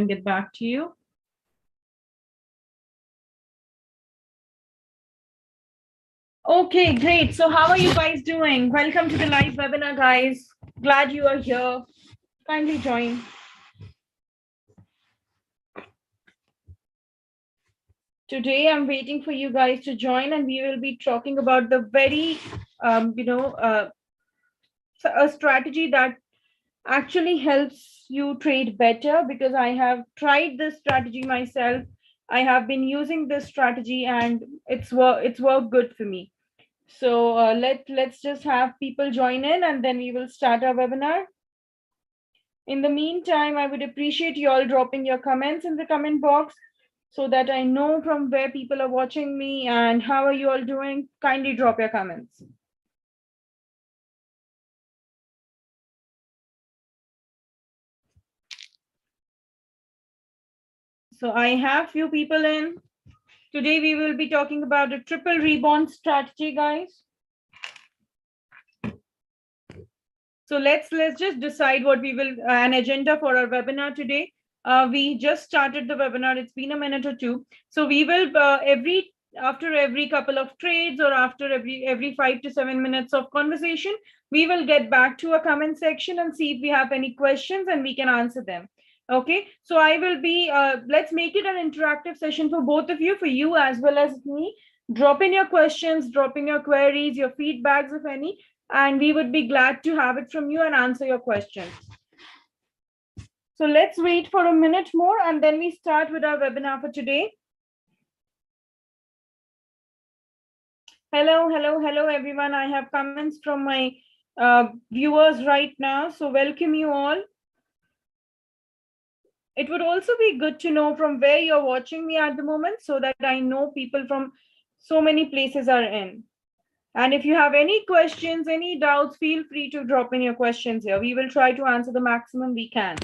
and get back to you. Okay, great. So how are you guys doing? Welcome to the live webinar, guys. Glad you are here. Kindly join. Today, I'm waiting for you guys to join, and we will be talking about the very, a strategy that actually helps you trade better, because I have tried this strategy myself. I have been using this strategy, and it's worked good for me. So let's just have people join in, and then we will start our webinar. In the meantime, I would appreciate you all dropping your comments in the comment box, so that I know from where people are watching me and how are you all doing. Kindly drop your comments. So I have few people in. Today we will be talking about a triple rebound strategy, guys. So let's just decide what we will, an agenda for our webinar today. We just started the webinar. It's been a minute or two. So we will after every couple of trades, or after every 5 to 7 minutes of conversation, we will get back to a comment section and see if we have any questions and we can answer them. Okay, so I will be, let's make it an interactive session for both of you, for you as well as me. Drop in your questions, drop in your queries, your feedbacks, if any, and we would be glad to have it from you and answer your questions. So let's wait for a minute more, and then we start with our webinar for today. Hello, everyone. I have comments from my viewers right now, so welcome you all. It would also be good to know from where you're watching me at the moment, so that I know people from so many places are in. And if you have any questions, any doubts, feel free to drop in your questions here. We will try to answer the maximum we can.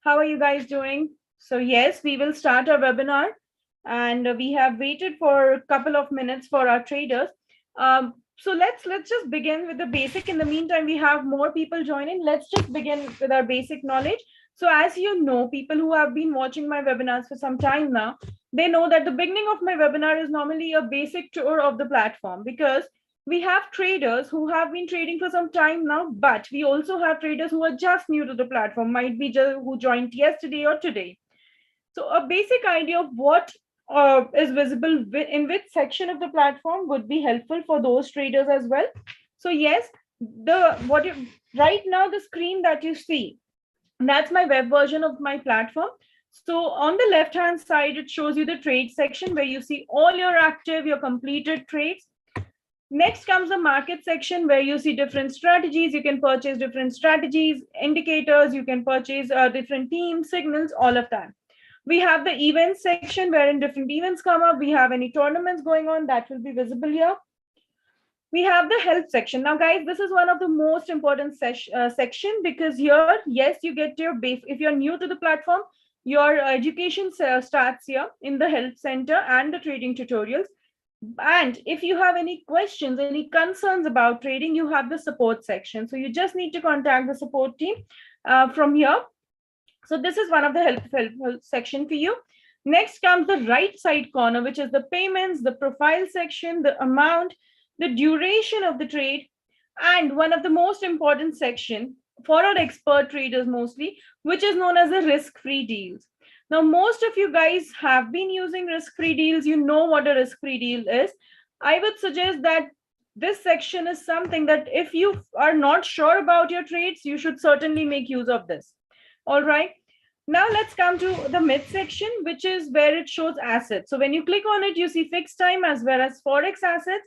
How are you guys doing? So yes, we will start our webinar, and we have waited for a couple of minutes for our traders. So let's just begin with the basic. In the meantime, we have more people joining. Let's just begin with our basic knowledge. So as you know, people who have been watching my webinars for some time now, they know that the beginning of my webinar is normally a basic tour of the platform, because we have traders who have been trading for some time now, but we also have traders who are just new to the platform, might be just who joined yesterday or today. So a basic idea of what is visible in which section of the platform would be helpful for those traders as well. So yes, right now the screen that you see, that's my web version of my platform. So on the left hand side, it shows you the trade section, where you see all your active, your completed trades. Next comes the market section, where you see different strategies. You can purchase different strategies, indicators, you can purchase different themes, signals, all of that. We have the events section, wherein different events come up. We have any tournaments going on, that will be visible here. We have the help section. Now, guys, this is one of the most important section, because here, yes, you get your base. If you're new to the platform, your education starts here in the help center and the trading tutorials. And if you have any questions, any concerns about trading, you have the support section. So you just need to contact the support team from here. So this is one of the helpful section for you. Next comes the right side corner, which is the payments, the profile section, the amount, the duration of the trade, and one of the most important section for our expert traders mostly, which is known as the risk-free deals. Now, most of you guys have been using risk-free deals. You know what a risk-free deal is. I would suggest that this section is something that if you are not sure about your trades, you should certainly make use of this. All right. Now let's come to the mid section, which is where it shows assets. So when you click on it, you see fixed time as well as Forex assets.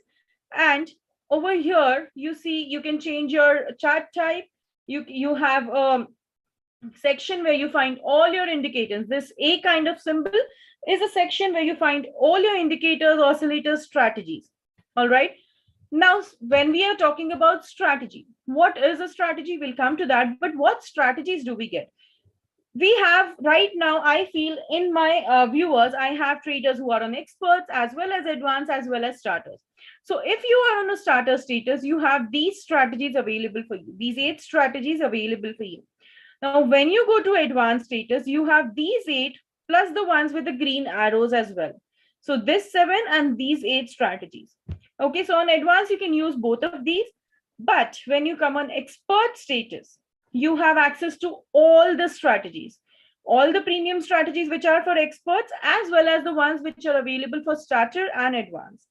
And over here, you see you can change your chart type. You have a section where you find all your indicators. This A kind of symbol is a section where you find all your indicators, oscillators, strategies. All right. Now, when we are talking about strategy, what is a strategy? We'll come to that. But what strategies do we get? we have right now, I feel in my viewers, I have traders who are on experts as well as advanced as well as starters. So if you are on a starter status, you have these strategies available for you, these 8 strategies available for you. Now when you go to advanced status, you have these 8 plus the ones with the green arrows as well. So this 7 and these 8 strategies. Okay, so on advanced you can use both of these, but when you come on expert status, you have access to all the strategies, all the premium strategies which are for experts as well as the ones which are available for starter and advanced.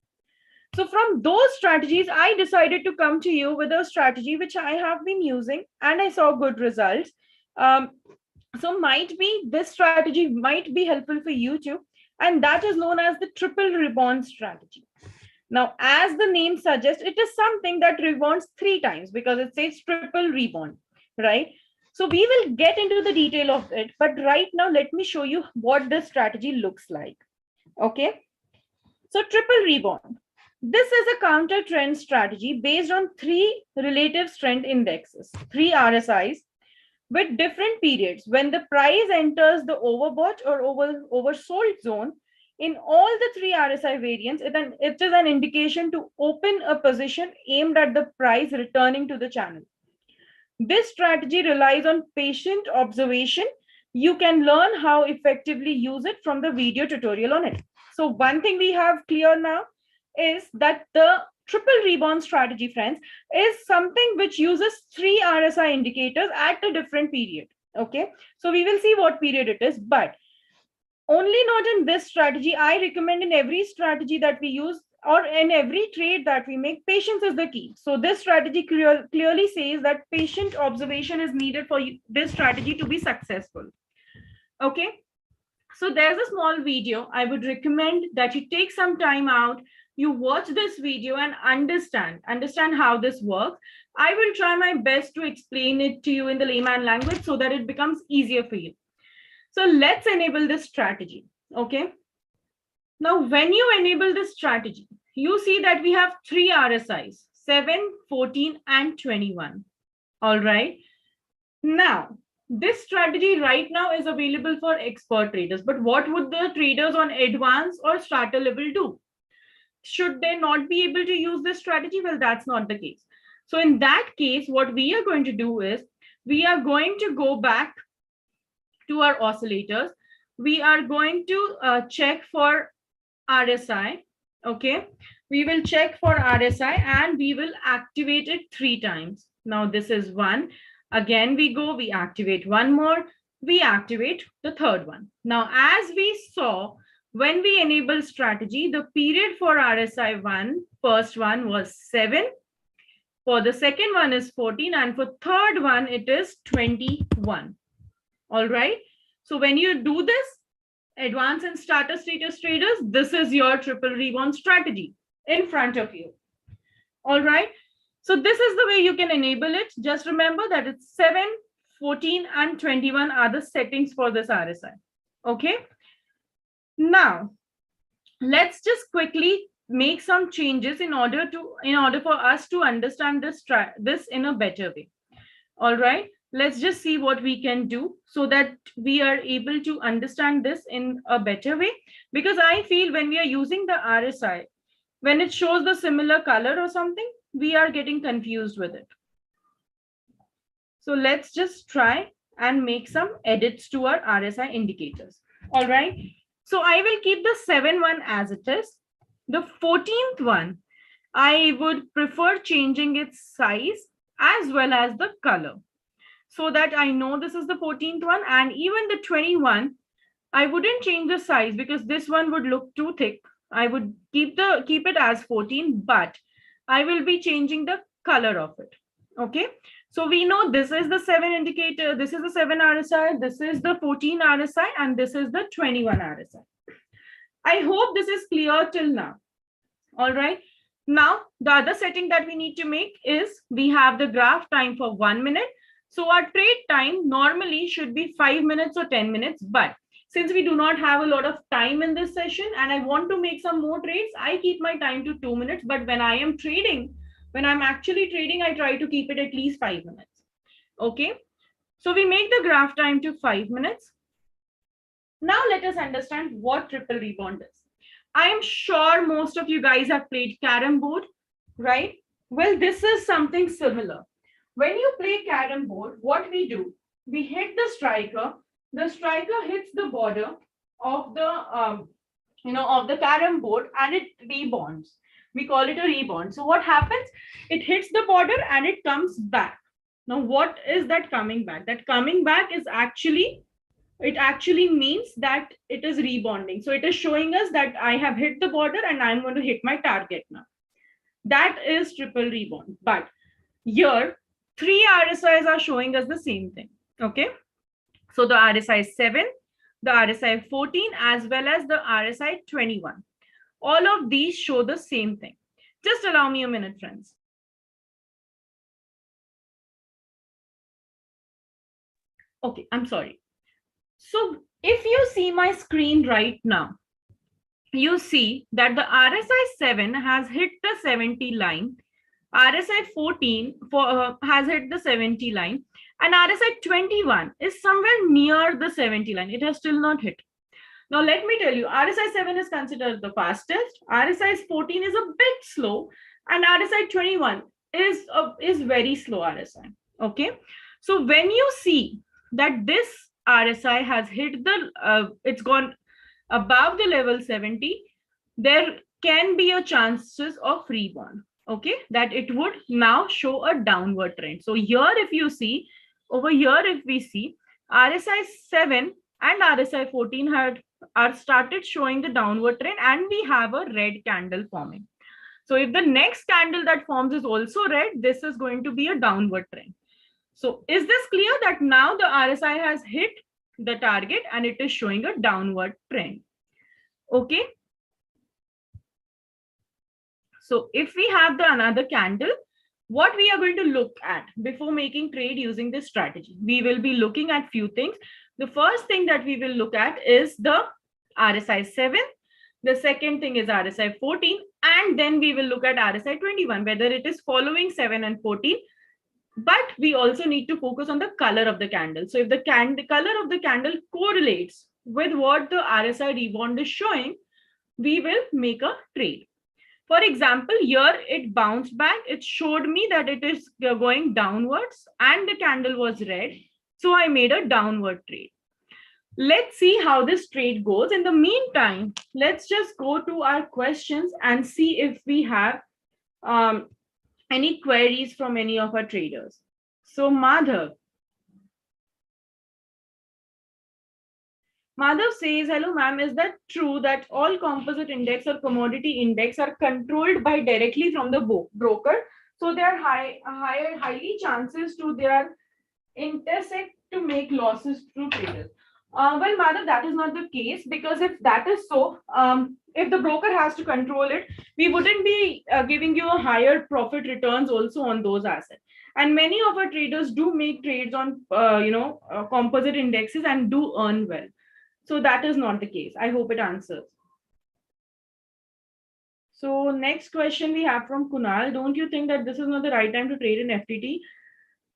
So from those strategies, I decided to come to you with a strategy which I have been using and I saw good results. Um, so might be this strategy might be helpful for you too, and that is known as the triple rebound strategy. Now, as the name suggests, it is something that rebounds 3 times because it says triple rebound, right? So we will get into the detail of it, but right now let me show you what this strategy looks like. Okay, so triple rebound. This is a counter trend strategy based on 3 relative strength indexes, 3 RSIs with different periods. When the price enters the overbought or oversold zone, in all the 3 RSI variants, it is an indication to open a position aimed at the price returning to the channel. This strategy relies on patient observation. You can learn how effectively use it from the video tutorial on it. So one thing we have clear now is that the triple rebound strategy, friends, is something which uses 3 RSI indicators at a different period. Okay, so we will see what period it is, but only not in this strategy. I recommend in every strategy that we use or in every trade that we make, patience is the key. So this strategy clearly says that patient observation is needed for this strategy to be successful. Okay, so there's a small video. I would recommend that you take some time out, you watch this video and understand how this works. I will try my best to explain it to you in the layman language so that it becomes easier for you. So let's enable this strategy. Okay, now when you enable this strategy, you see that we have 3 RSIs, 7, 14 and 21. All right, now this strategy right now is available for expert traders, but what would the traders on advanced or starter level do? Should they not be able to use this strategy? Well, that's not the case. So in that case, what we are going to do is we are going to go back to our oscillators. We are going to check for RSI. Okay, we will check for RSI and we will activate it 3 times. Now this is 1. Again we go, we activate 1 more, we activate the 3rd one. Now as we saw, when we enable strategy, the period for RSI 1, first one was 7, for the second one is 14, and for third one it is 21. All right, so when you do this, advanced and starter status traders, this is your triple rebound strategy in front of you. All right, so this is the way you can enable it. Just remember that it's 7, 14 and 21 are the settings for this RSI. Okay, now let's just quickly make some changes in order for us to understand this in a better way. All right, let's just see what we can do so that we are able to understand this in a better way, because I feel when we are using the RSI, when it shows the similar color or something, we are getting confused with it. So let's just try and make some edits to our RSI indicators. All right, so I will keep the 7 one as it is. The 14th one, I would prefer changing its size as well as the color, so that I know this is the 14th one. And even the 21, I wouldn't change the size because this one would look too thick. I would keep it as 14, but I will be changing the color of it. Okay, so we know this is the 7 indicator, this is the 7 RSI, this is the 14 RSI, and this is the 21 RSI. I hope this is clear till now. All right, now the other setting that we need to make is we have the graph time for 1 minute. So our trade time normally should be 5 minutes or 10 minutes, but since we do not have a lot of time in this session and I want to make some more trades, I keep my time to 2 minutes. But when I am trading, when I'm actually trading, I try to keep it at least 5 minutes. Okay, So we make the graph time to 5 minutes. Now let us understand what triple rebound is. I am sure most of you guys have played carom board, right? Well, this is something similar. When you play carom board, what we do, we hit the striker hits the border of the of the carom board and it rebonds. We call it a rebond. So what happens? It hits the border and it comes back. Now, what is that coming back? That coming back is it actually means that it is rebonding. So it is showing us that I have hit the border and I'm going to hit my target now. That is triple rebound. But here, 3 RSIs are showing us the same thing. Okay. So the RSI 7, the RSI 14, as well as the RSI 21. All of these show the same thing. Just allow me a minute, friends. Okay, I'm sorry. So if you see my screen right now, you see that the RSI 7 has hit the 70 line, RSI 14 has hit the 70 line, and RSI 21 is somewhere near the 70 line. It has still not hit. Now, let me tell you, RSI 7 is considered the fastest, RSI 14 is a bit slow, and RSI 21 is very slow RSI. Okay. So when you see that this RSI has hit it's gone above the level 70, there can be a chances of rebound. Okay, that it would now show a downward trend. So here, if you see over here, if we see RSI 7 and RSI 14 are started showing the downward trend, and we have a red candle forming. So if the next candle that forms is also red, this is going to be a downward trend. So is this clear that now the RSI has hit the target and it is showing a downward trend? Okay. So if we have another candle, what we are going to look at before making trade using this strategy, we will be looking at few things. The first thing that we will look at is the RSI 7. The second thing is RSI 14. And then we will look at RSI 21, whether it is following 7 and 14. But we also need to focus on the color of the candle. So if the color of the candle correlates with what the RSI rebound is showing, we will make a trade. For example, here it bounced back. It showed me that it is going downwards and the candle was red. So I made a downward trade. Let's see how this trade goes. In the meantime, let's just go to our questions and see if we have any queries from any of our traders. So Madhav says, hello ma'am, is that true that all composite index or commodity index are controlled by directly from the broker? So there are highly chances to their intersect to make losses through traders. Well, Madhav, that is not the case, because if that is so, if the broker has to control it, we wouldn't be giving you a higher profit returns also on those assets. And many of our traders do make trades on, composite indexes and do earn well. So that is not the case. I hope it answers. So next question we have from Kunal. Don't you think that this is not the right time to trade in FTT?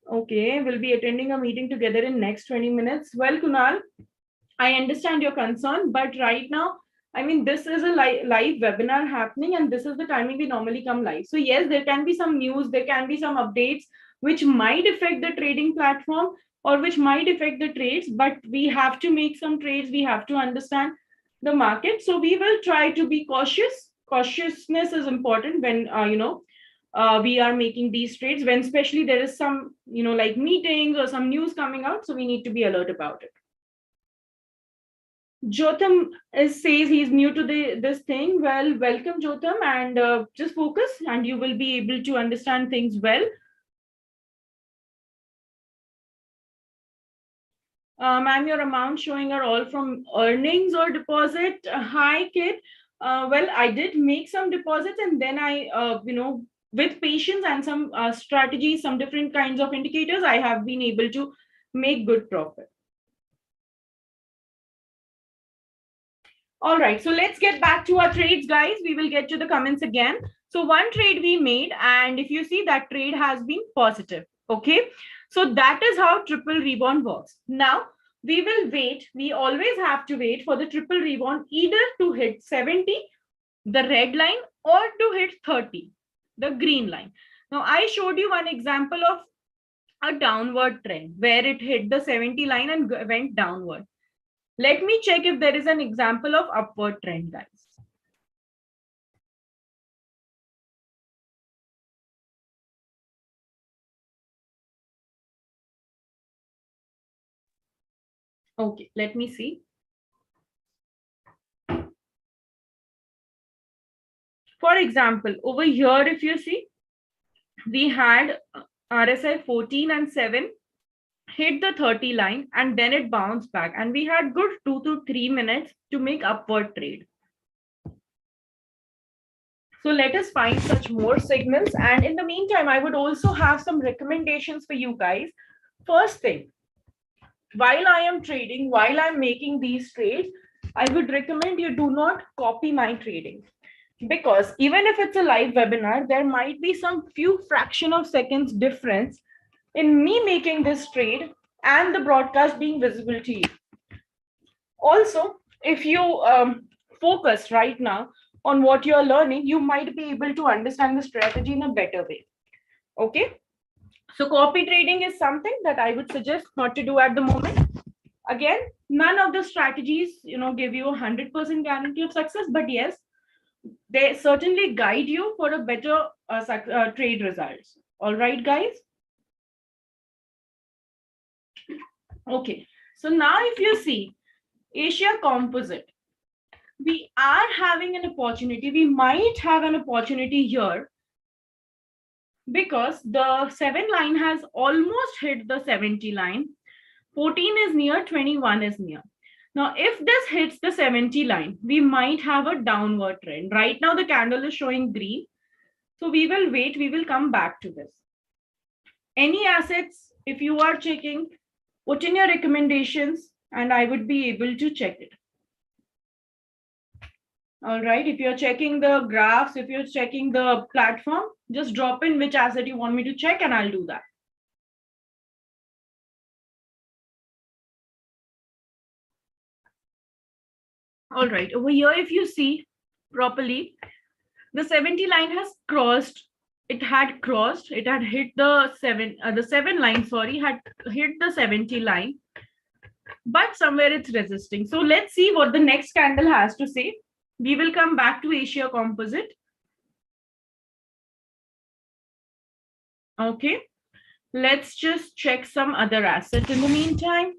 Okay, we'll be attending a meeting together in next 20 minutes. Well, Kunal, I understand your concern, but right now, I mean, this is a live webinar happening and this is the timing we normally come live. So yes, there can be some news, there can be some updates which might affect the trading platform or which might affect the trades, but we have to make some trades. We have to understand the market. So we will try to be cautious. Cautiousness is important when, we are making these trades, when especially there is some, like meetings or some news coming out. So we need to be alert about it. Jotham says he's new to this thing. Well, welcome Jotham, and just focus and you will be able to understand things well. Ma'am, your amount showing are all from earnings or deposit? Hi, Kid. Well, I did make some deposits and then I, with patience and some strategies, some different kinds of indicators, I have been able to make good profit. All right, so let's get back to our trades, guys. We will get to the comments again. So one trade we made, and if you see that trade has been positive. Okay, so that is how triple rebound works. Now we will wait. We always have to wait for the triple rebound either to hit 70, the red line, or to hit 30, the green line. Now I showed you one example of a downward trend where it hit the 70 line and went downward. Let me check if there is an example of upward trend, guys. Okay, let me see. For example, over here, if you see, we had RSI 14 and 7 hit the 30 line and then it bounced back, and we had good 2 to 3 minutes to make upward trade. So let us find such more signals, and in the meantime I would also have some recommendations for you guys. First thing, while I am trading, while I'm making these trades, I would recommend you do not copy my trading, because even if it's a live webinar, there might be some few fraction of seconds difference in me making this trade and the broadcast being visible to you. Also, if you focus right now on what you're learning, you might be able to understand the strategy in a better way. Okay, so copy trading is something that I would suggest not to do at the moment. Again, none of the strategies give you 100% guarantee of success, but yes, they certainly guide you for a better trade results. All right, guys. Okay, so now if you see Asia composite, we are having an opportunity. We might have an opportunity here because the 7 line has almost hit the 70 line. 14 is near, 21 is near. Now, if this hits the 70 line, we might have a downward trend. Right now, the candle is showing green. So we will wait. We will come back to this. Any assets, if you are checking, put in your recommendations and I would be able to check it. All right. If you're checking the graphs, if you're checking the platform, just drop in which asset you want me to check and I'll do that. All right. Over here, if you see properly, the 70 line has crossed. It had hit the 7 line, sorry, had hit the 70 line, but somewhere it's resisting. So let's see what the next candle has to say. We will come back to Asia composite. Okay, let's just check some other assets in the meantime.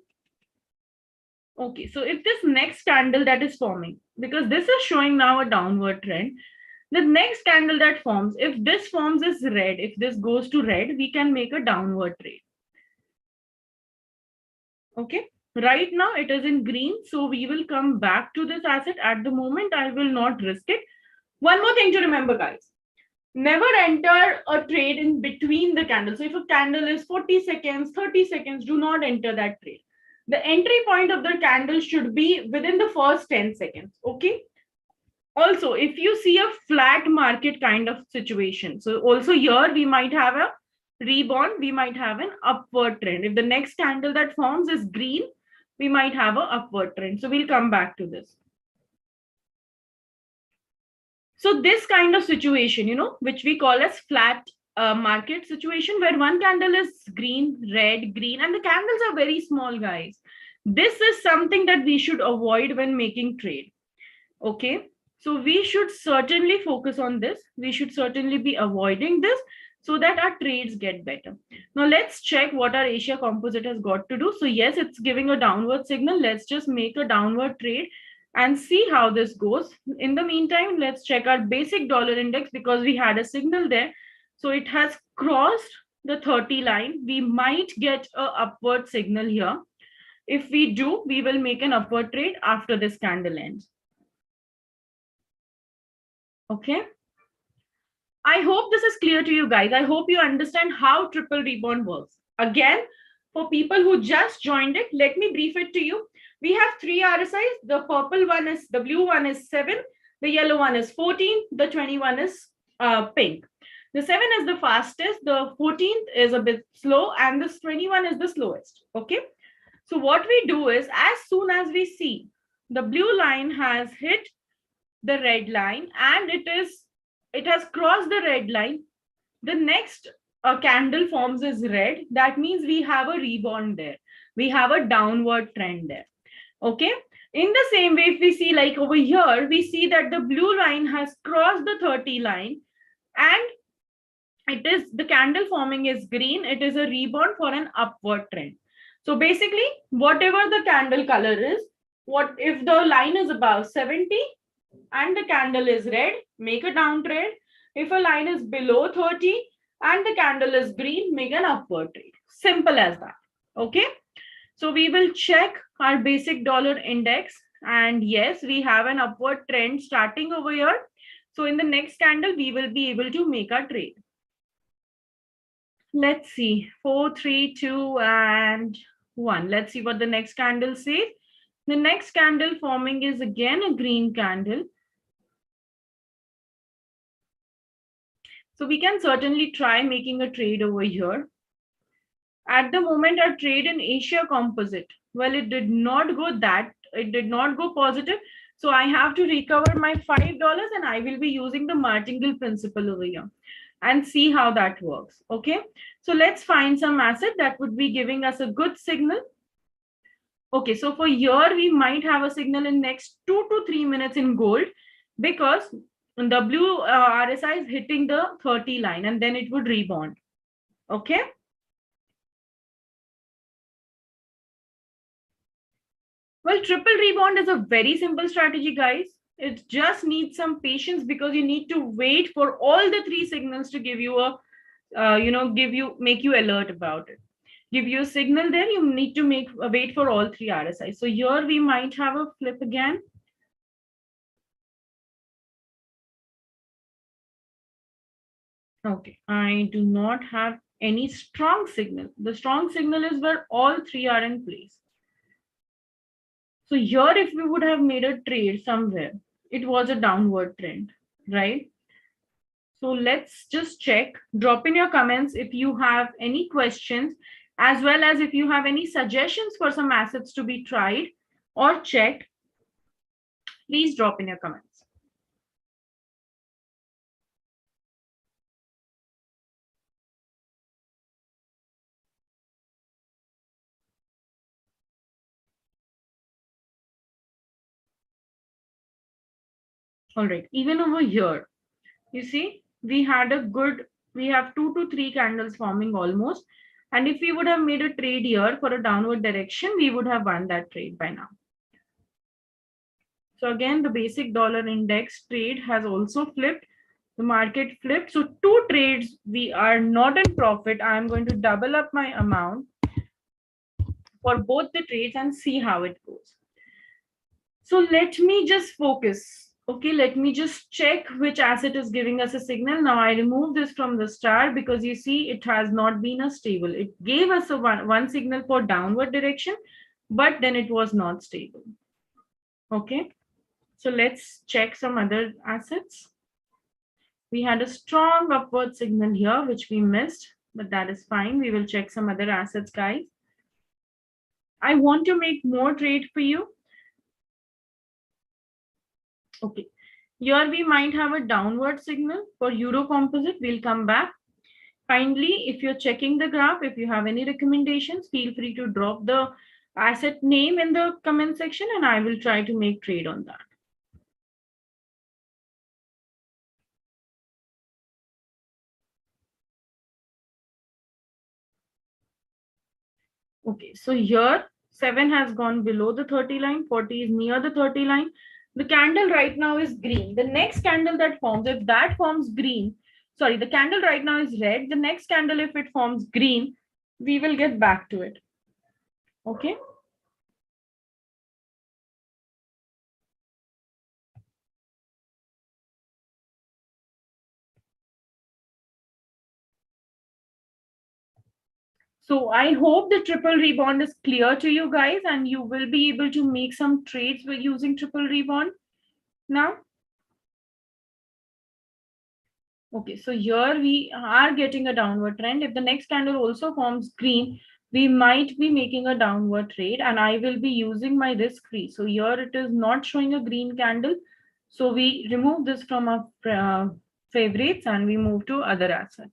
Okay, so if this next candle that is forming, because this is showing now a downward trend, the next candle that forms, if this forms is red, if this goes to red, we can make a downward trade. Okay, right now it is in green, so we will come back to this asset. At the moment, I will not risk it. One more thing to remember, guys. Never enter a trade in between the candles. So if a candle is 40 seconds, 30 seconds, do not enter that trade. The entry point of the candle should be within the first 10 seconds. Okay. Also, if you see a flat market kind of situation, so also here we might have a reborn, we might have an upward trend. If the next candle that forms is green, we might have an upward trend. So we'll come back to this. So this kind of situation, which we call as flat market situation, where one candle is green, red, green, and the candles are very small, guys. This is something that we should avoid when making trade. Okay, so we should certainly focus on this. We should certainly be avoiding this so that our trades get better. Now let's check what our Asia composite has got to do. So yes, it's giving a downward signal. Let's just make a downward trade and see how this goes. In the meantime, let's check our basic dollar index because we had a signal there. So it has crossed the 30 line. We might get an upward signal here. If we do, we will make an upward trade after this candle ends. Okay. I hope this is clear to you guys. I hope you understand how triple rebound works. Again, for people who just joined it, let me brief it to you. We have 3 RSIs. The purple one is, the blue one is 7, the yellow one is 14, the 21 is pink. The 7 is the fastest, the 14th is a bit slow, and this 21 is the slowest. Okay. So what we do is, as soon as we see the blue line has hit the red line and it has crossed the red line, the next candle forms is red. That means we have a rebound there. We have a downward trend there. Okay. In the same way, if we see like over here, we see that the blue line has crossed the 30 line and it is the candle forming is green. It is a rebound for an upward trend. So basically, whatever the candle color is, what if the line is above 70 and the candle is red, make a down trade. If a line is below 30 and the candle is green, make an upward trade. Simple as that. Okay. So we will check our basic dollar index, and yes, we have an upward trend starting over here. So in the next candle, we will be able to make our trade. Let's see, 4, 3, 2, and 1. Let's see what the next candle says. The next candle forming is again a green candle. So we can certainly try making a trade over here. At the moment, our trade in Asia composite, well, it did not go positive. So I have to recover my $5 and I will be using the martingale principle over here and see how that works. Okay. So let's find some asset that would be giving us a good signal. Okay. So for here, we might have a signal in next 2 to 3 minutes in gold, because the blue RSI is hitting the 30 line and then it would rebound. Okay. Well, triple rebound is a very simple strategy, guys. It just needs some patience because you need to wait for all the 3 signals to give you a, make you alert about it. Give you a signal there, you need to wait for all 3 RSI. So here we might have a flip again. Okay, I do not have any strong signal. The strong signal is where all 3 are in place. So here, if we would have made a trade somewhere, it was a downward trend, right? So let's just check. Drop in your comments if you have any questions, as well as if you have any suggestions for some assets to be tried or checked. Please drop in your comments. All right, even over here, you see, we have 2 to 3 candles forming almost. And if we would have made a trade here for a downward direction, we would have won that trade by now. So again, the basic dollar index trade has also flipped. The market flipped. So 2 trades, we are not in profit. I'm going to double up my amount for both the trades and see how it goes. So let me just focus. Okay, let me just check which asset is giving us a signal. Now I remove this from the star because you see it has not been a stable. It gave us a one signal for downward direction, but then it was not stable. Okay, so let's check some other assets. We had a strong upward signal here, which we missed, but that is fine. We will check some other assets, guys. I want to make more trade for you. Okay, here we might have a downward signal for Euro composite. We'll come back. Kindly, if you're checking the graph, if you have any recommendations, feel free to drop the asset name in the comment section and I will try to make trade on that. Okay, so here 7 has gone below the 30 line, 40 is near the 30 line. The candle right now is green. The next candle that forms, if that forms green, sorry, the candle right now is red. The next candle, if it forms green, we will get back to it. Okay. So I hope the triple rebound is clear to you guys and you will be able to make some trades with using triple rebound now. Okay, so here we are getting a downward trend. If the next candle also forms green, we might be making a downward trade, and I will be using my risk free. So here it is not showing a green candle. So we remove this from our favorites and we move to other asset.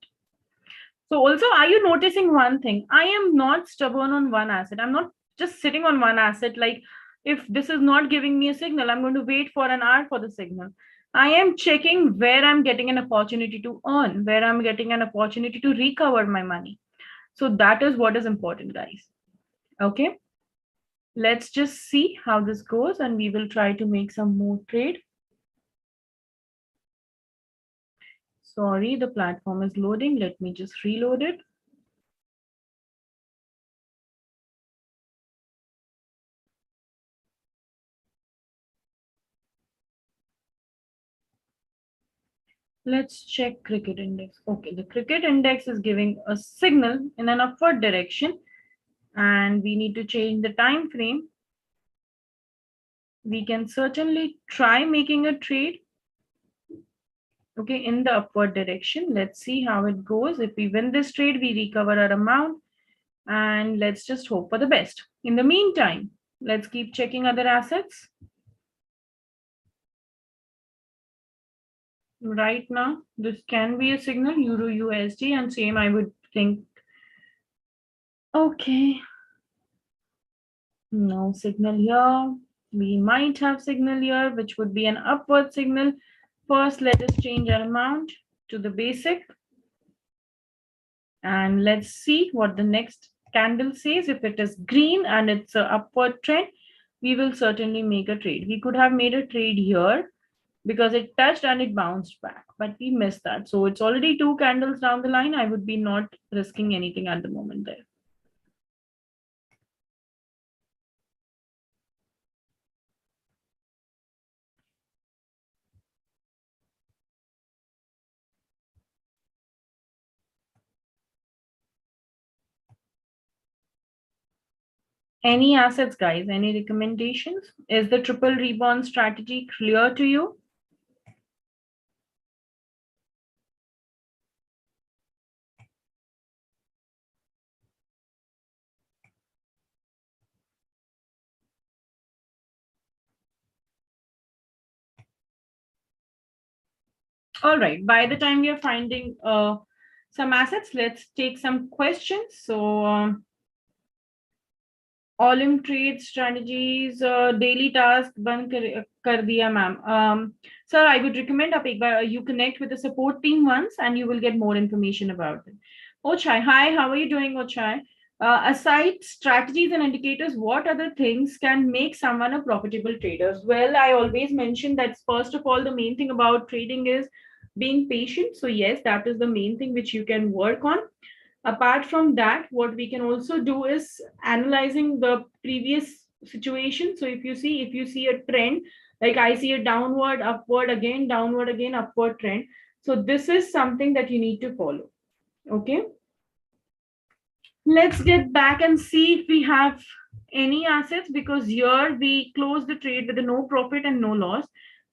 So also, are you noticing one thing? I am not stubborn on one asset. I'm not just sitting on one asset. Like if this is not giving me a signal, I'm going to wait for an hour for the signal. I am checking where I'm getting an opportunity to earn, where I'm getting an opportunity to recover my money. So that is what is important, guys. Okay. Let's just see how this goes and we will try to make some more trade. Sorry, the platform is loading. Let me just reload it. Let's check cricket index. Okay, the cricket index is giving a signal in an upward direction and we need to change the time frame. We can certainly try making a trade, okay, in the upward direction. Let's see how it goes. If we win this trade, we recover our amount and let's just hope for the best. In the meantime, let's keep checking other assets. Right now, this can be a signal, Euro USD, and same I would think. Okay, no signal here. We might have signal here, which would be an upward signal. First, let us change our amount to the basic. And let's see what the next candle says. If it is green and it's an upward trend, we will certainly make a trade. We could have made a trade here because it touched and it bounced back, but we missed that. So it's already two candles down the line. I would be not risking anything at the moment there. Any assets, guys? Any recommendations? Is the triple rebound strategy clear to you? All right. By the time we are finding some assets, let's take some questions. So, OLYMP trade strategies, daily task बंद कर दिया ma'am. Sir, I would recommend आप एक बार you connect with the support team once and you will get more information about it. Ochai, hi, how are you doing, Ochai? Aside strategies and indicators, what other things can make someone a profitable trader? Well, I always mention that first of all, the main thing about trading is being patient. So yes, that is the main thing which you can work on. Apart from that, what we can also do is analyzing the previous situation. So if you see a trend, like I see a downward, upward again, downward again, upward trend. So this is something that you need to follow. Okay. Let's get back and see if we have any assets, because here we closed the trade with a no profit and no loss,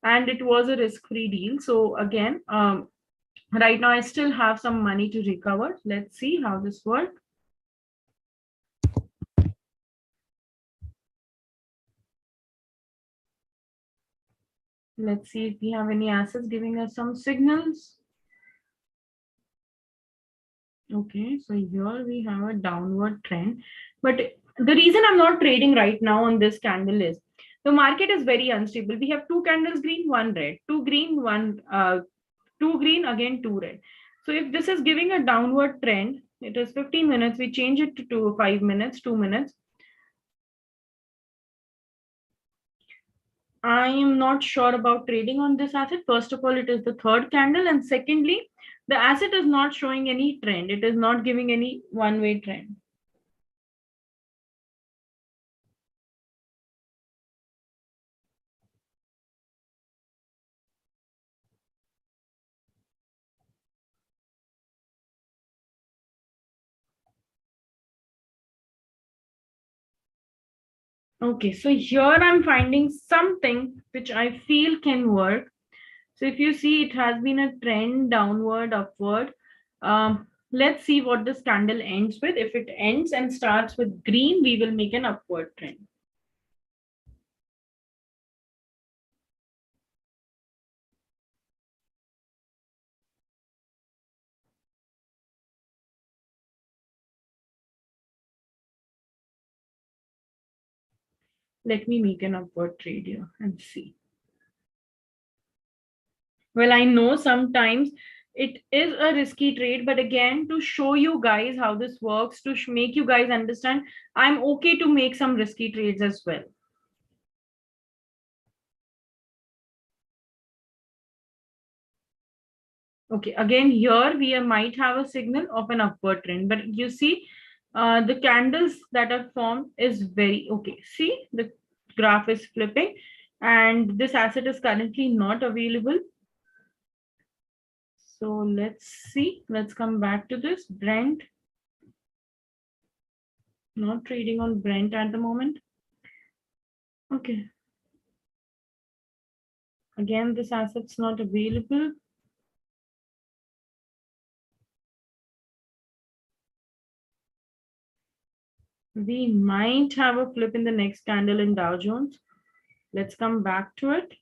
and it was a risk-free deal. So again, right now I still have some money to recover. Let's see how this works. Let's see if we have any assets giving us some signals. Okay, so here we have a downward trend, but the reason I'm not trading right now on this candle is the market is very unstable. We have two candles green, one red, two green, two green, again two red. So if this is giving a downward trend, it is 15 minutes, we change it to 5 minutes, 2 minutes. I am not sure about trading on this asset. First of all, it is the third candle, and secondly, the asset is not showing any trend. It is not giving any one-way trend. Okay, so here I'm finding something which I feel can work. So if you see, it has been a trend downward, upward. Let's see what this candle ends with. If it ends and starts with green, we will make an upward trend. Let me make an upward trade here and see. Well, I know sometimes it is a risky trade, but again, to show you guys how this works, to make you guys understand, I'm okay to make some risky trades as well. Okay, again, here we might have a signal of an upward trend, but you see, the candles that are formed is very okay. See, the graph is flipping, and this asset is currently not available. So let's see. Let's come back to this Brent. Not trading on Brent at the moment. Okay. Again, this asset's not available. We might have a flip in the next candle in Dow Jones. Let's come back to it.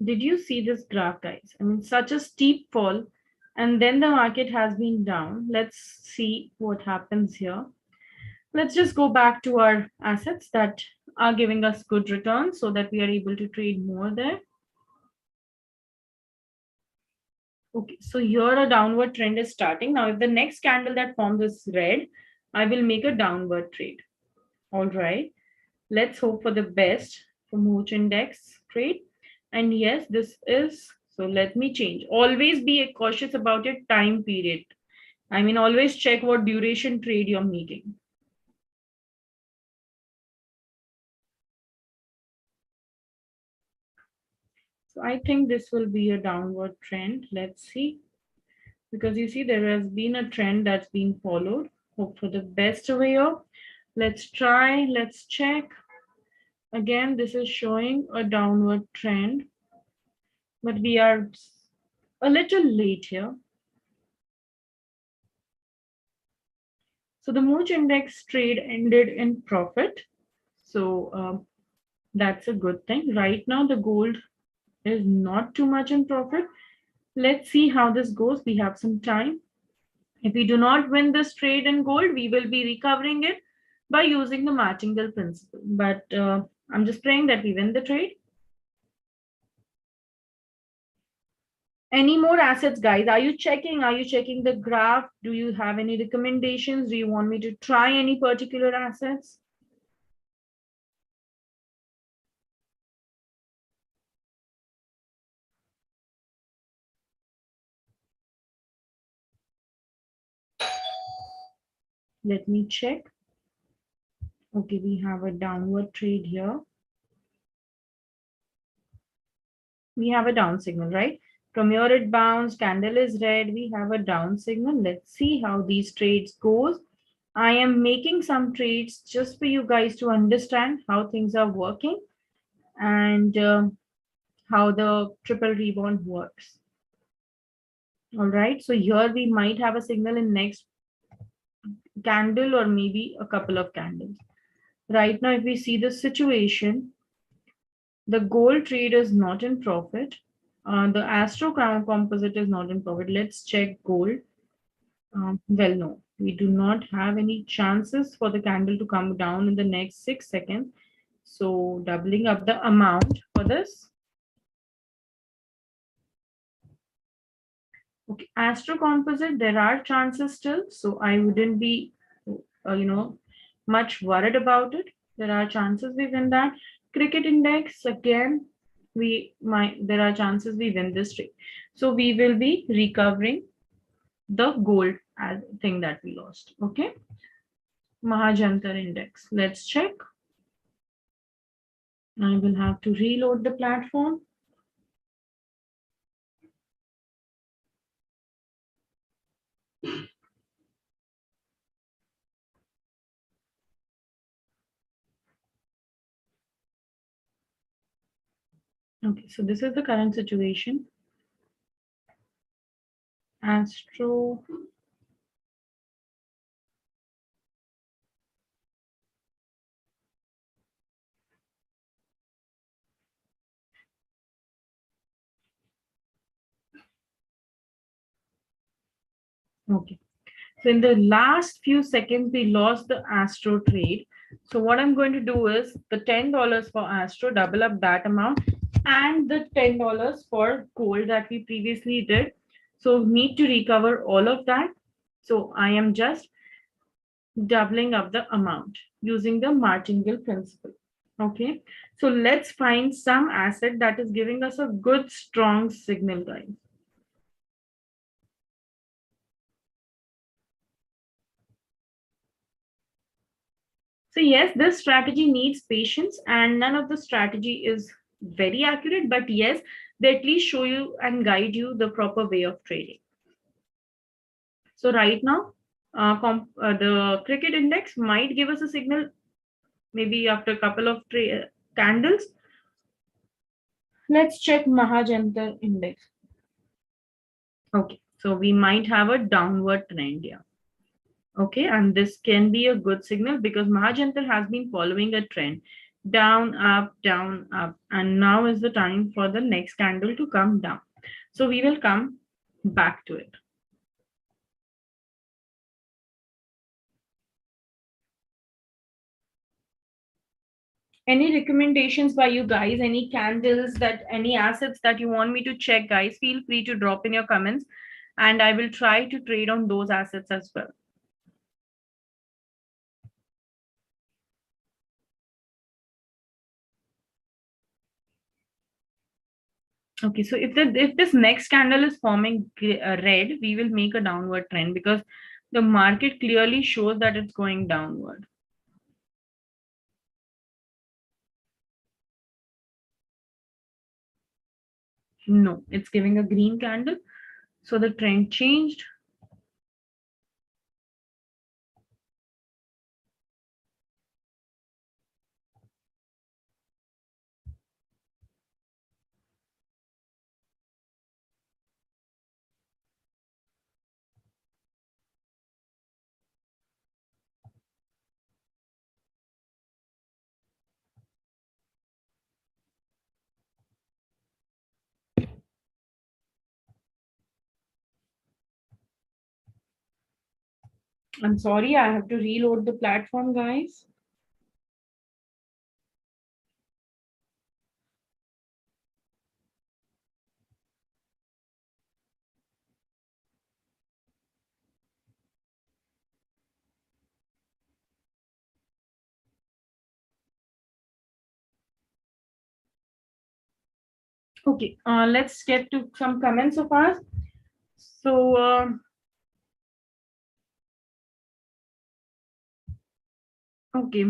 Did you see this graph, guys? I mean, such a steep fall, and then the market has been down. Let's see what happens here. Let's just go back to our assets that are giving us good returns so that we are able to trade more there. Okay, so here a downward trend is starting. Now, if the next candle that forms is red, I will make a downward trade. All right, let's hope for the best for Mooch Index trade. And yes, this is, so let me change. Always be cautious about your time period. I mean, always check what duration trade you're making. So I think this will be a downward trend. Let's see. Because you see, there has been a trend that's been followed. Hope for the best over here. Let's try, let's check. Again, this is showing a downward trend, but we are a little late here. So the Mooch Index trade ended in profit. So that's a good thing. Right now, the gold is not too much in profit. Let's see how this goes. We have some time. If we do not win this trade in gold, we will be recovering it by using the martingale principle. But I'm just praying that we win the trade. Any more assets, guys? Are you checking? Are you checking the graph? Do you have any recommendations? Do you want me to try any particular assets? Let me check. Okay, we have a downward trade here. We have a down signal, right? From here it bounced, candle is red, we have a down signal. Let's see how these trades goes. I am making some trades just for you guys to understand how things are working and how the triple rebound works. All right, so here we might have a signal in next candle or maybe a couple of candles. Right now, if we see the situation, the gold trade is not in profit. The Astro Crown composite is not in profit. Let's check gold. Well, no, we do not have any chances for the candle to come down in the next 6 seconds. So doubling up the amount for this. Okay, Astro composite, there are chances still. So I wouldn't be, much worried about it. There are chances we win that. Cricket index, again, there are chances we win this trade. So we will be recovering the gold thing that we lost. Okay. Mahajantar index. Let's check. I will have to reload the platform. Okay, so this is the current situation. Astro. Okay. So in the last few seconds, we lost the Astro trade. So what I'm going to do is the $10 for Astro, double up that amount, and the $10 for gold that we previously did. So need to recover all of that. So I am just doubling up the amount using the martingale principle. Okay. So let's find some asset that is giving us a good strong signal, guys. So yes, this strategy needs patience and none of the strategy is very accurate, but yes, they at least show you and guide you the proper way of trading. So right now, the cricket index might give us a signal maybe after a couple of candles. Let's check Mahajantar index. Okay, so we might have a downward trend here. Okay, and this can be a good signal because Mahajantar has been following a trend down, up, and now is the time for the next candle to come down. So we will come back to it. Any recommendations by you guys? Any candles that any assets that you want me to check, guys? Feel free to drop in your comments, and I will try to trade on those assets as well. Okay, so if this next candle is forming red, we will make a downward trend because the market clearly shows that it's going downward. No, it's giving a green candle. So the trend changed. I'm sorry, I have to reload the platform, guys. Okay, let's get to some comments of ours. So, okay,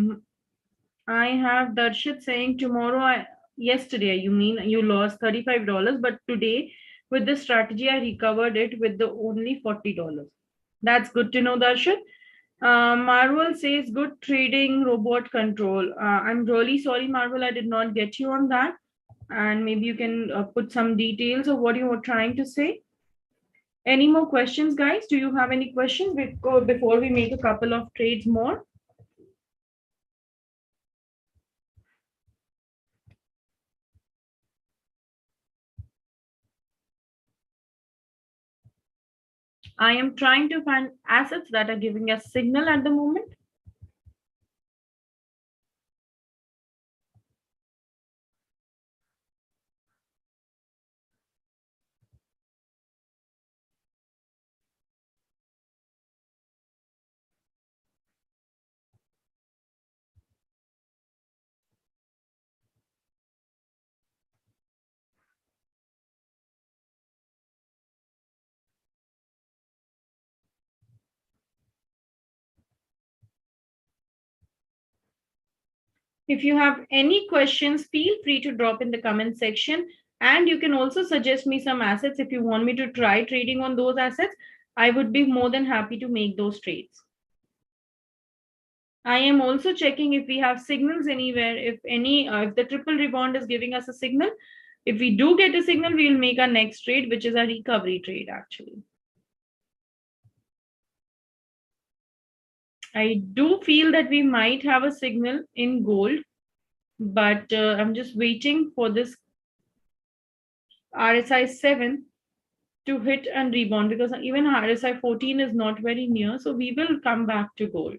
I have Darshit saying tomorrow, yesterday, you mean you lost $35, but today with this strategy, I recovered it with the only $40. That's good to know, Darshit. Marvel says good trading, robot control. I'm really sorry, Marvel, I did not get you on that. And maybe you can put some details of what you were trying to say. Any more questions, guys? Do you have any questions before we make a couple of trades more? I am trying to find assets that are giving us signal at the moment. If you have any questions, feel free to drop in the comment section. And you can also suggest me some assets if you want me to try trading on those assets. I would be more than happy to make those trades. I am also checking if we have signals anywhere, if the triple rebound is giving us a signal. If we do get a signal, we will make our next trade, which is a recovery trade actually. I do feel that we might have a signal in gold, but I'm just waiting for this RSI 7 to hit and rebound, because even RSI 14 is not very near. So we will come back to gold.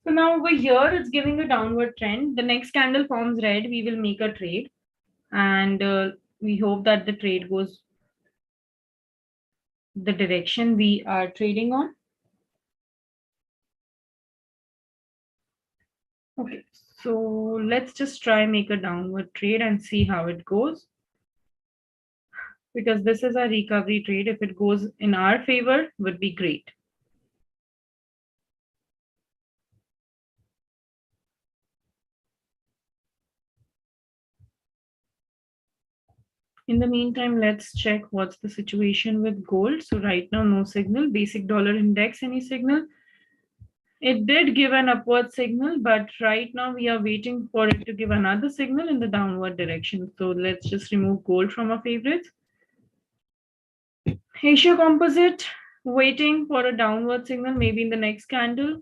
So now over here, it's giving a downward trend. The next candle forms red, we will make a trade. And we hope that the trade goes the direction we are trading on. Okay, so let's just try make a downward trade and see how it goes. Because this is a recovery trade. If it goes in our favor, would be great. In the meantime, let's check what's the situation with gold. So right now, no signal. Basic dollar index, any signal? It did give an upward signal, but right now we are waiting for it to give another signal in the downward direction. So let's just remove gold from our favorites. Asia composite, waiting for a downward signal, maybe in the next candle.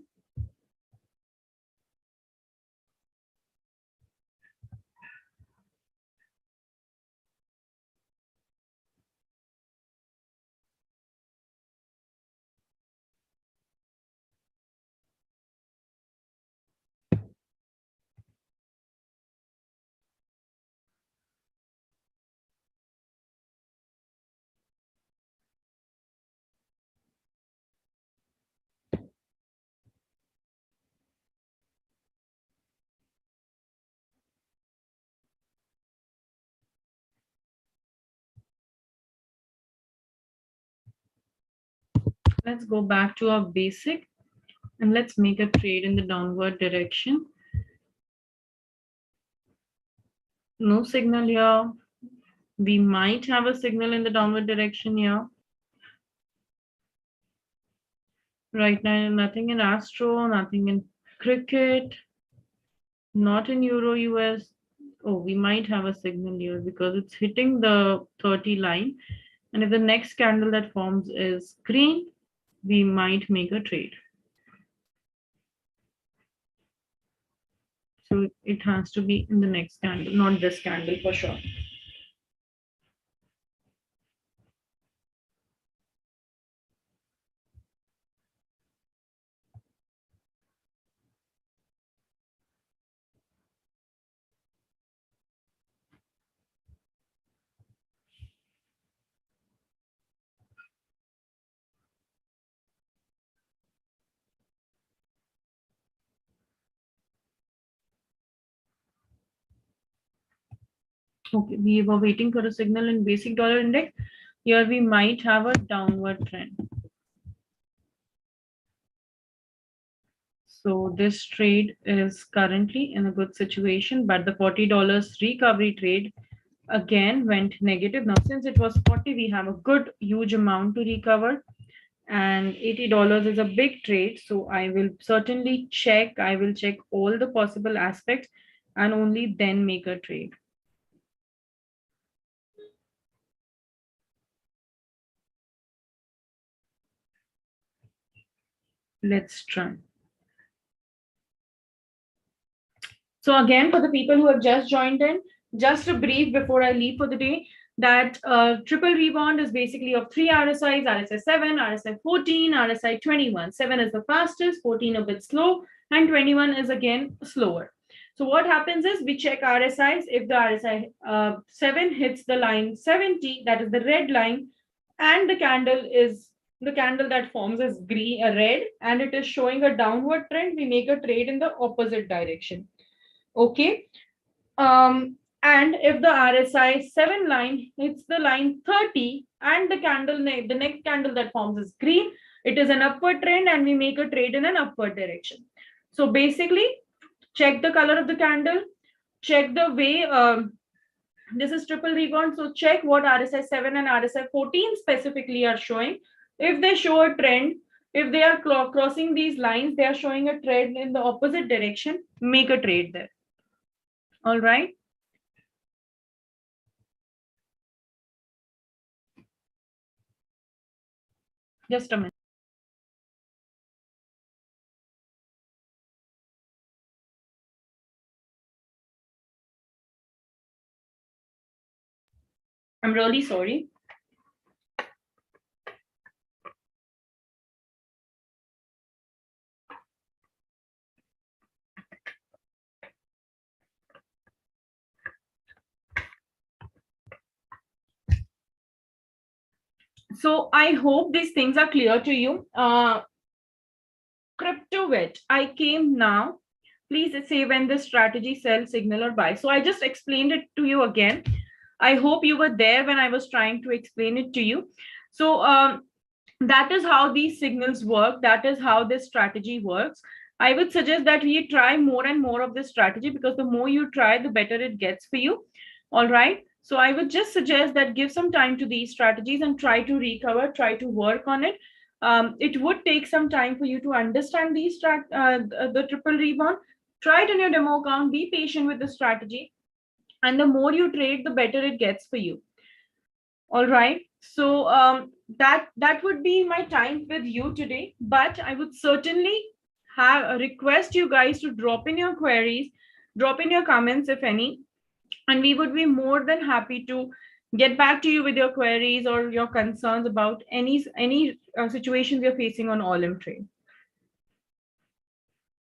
Let's go back to our basic and let's make a trade in the downward direction. No signal here. We might have a signal in the downward direction here. Right now, nothing in Astro, nothing in cricket, not in Euro US. Oh, we might have a signal here because it's hitting the 30 line. And if the next candle that forms is green, we might make a trade. So it has to be in the next candle, not this candle for sure. Okay, we were waiting for a signal in basic dollar index. Here we might have a downward trend. So this trade is currently in a good situation, but the $40 recovery trade again went negative. Now, since it was 40, we have a good huge amount to recover, and $80 is a big trade. So I will certainly check. I will check all the possible aspects and only then make a trade. Let's try. So again, for the people who have just joined in, just a brief before I leave for the day, that triple rebound is basically of three RSIs, RSI 7, RSI 14, RSI 21. 7 is the fastest, 14 a bit slow, and 21 is again slower. So what happens is we check RSIs. If the RSI 7 hits the line 70, that is the red line, and the candle that forms is green, red, and it is showing a downward trend, we make a trade in the opposite direction. Okay. And if the RSI 7 line hits the line 30 and the the next candle that forms is green, it is an upward trend and we make a trade in an upward direction. So basically, check the color of the candle, check the way, this is triple rebound. So check what RSI 7 and RSI 14 specifically are showing. If they show a trend, if they are crossing these lines, they are showing a trend in the opposite direction, make a trade there. All right. Just a minute. I'm really sorry. So I hope these things are clear to you. Crypto wit, I came now. Please say when the strategy sell, signal, or buy. So I just explained it to you again. I hope you were there when I was trying to explain it to you. So that is how these signals work. That is how this strategy works. I would suggest that we try more and more of this strategy, because the more you try, the better it gets for you. All right. So I would just suggest that give some time to these strategies and try to recover, try to work on it. It would take some time for you to understand the triple rebound. Try it in your demo account. Be patient with the strategy, and the more you trade, the better it gets for you. All right. So that would be my time with you today. But I would certainly request you guys to drop in your queries, drop in your comments if any, and we would be more than happy to get back to you with your queries or your concerns about any situations you're facing on OLYMP trade.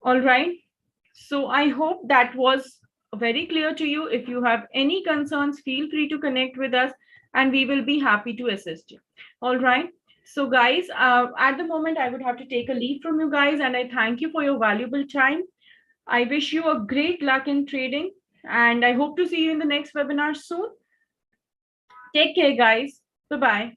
All right. So I hope that was very clear to you. If you have any concerns, feel free to connect with us and we will be happy to assist you. All right. So guys, at the moment, I would have to take a leave from you guys, and I thank you for your valuable time. I wish you a great luck in trading, and I hope to see you in the next webinar soon. Take care, guys. Bye-bye.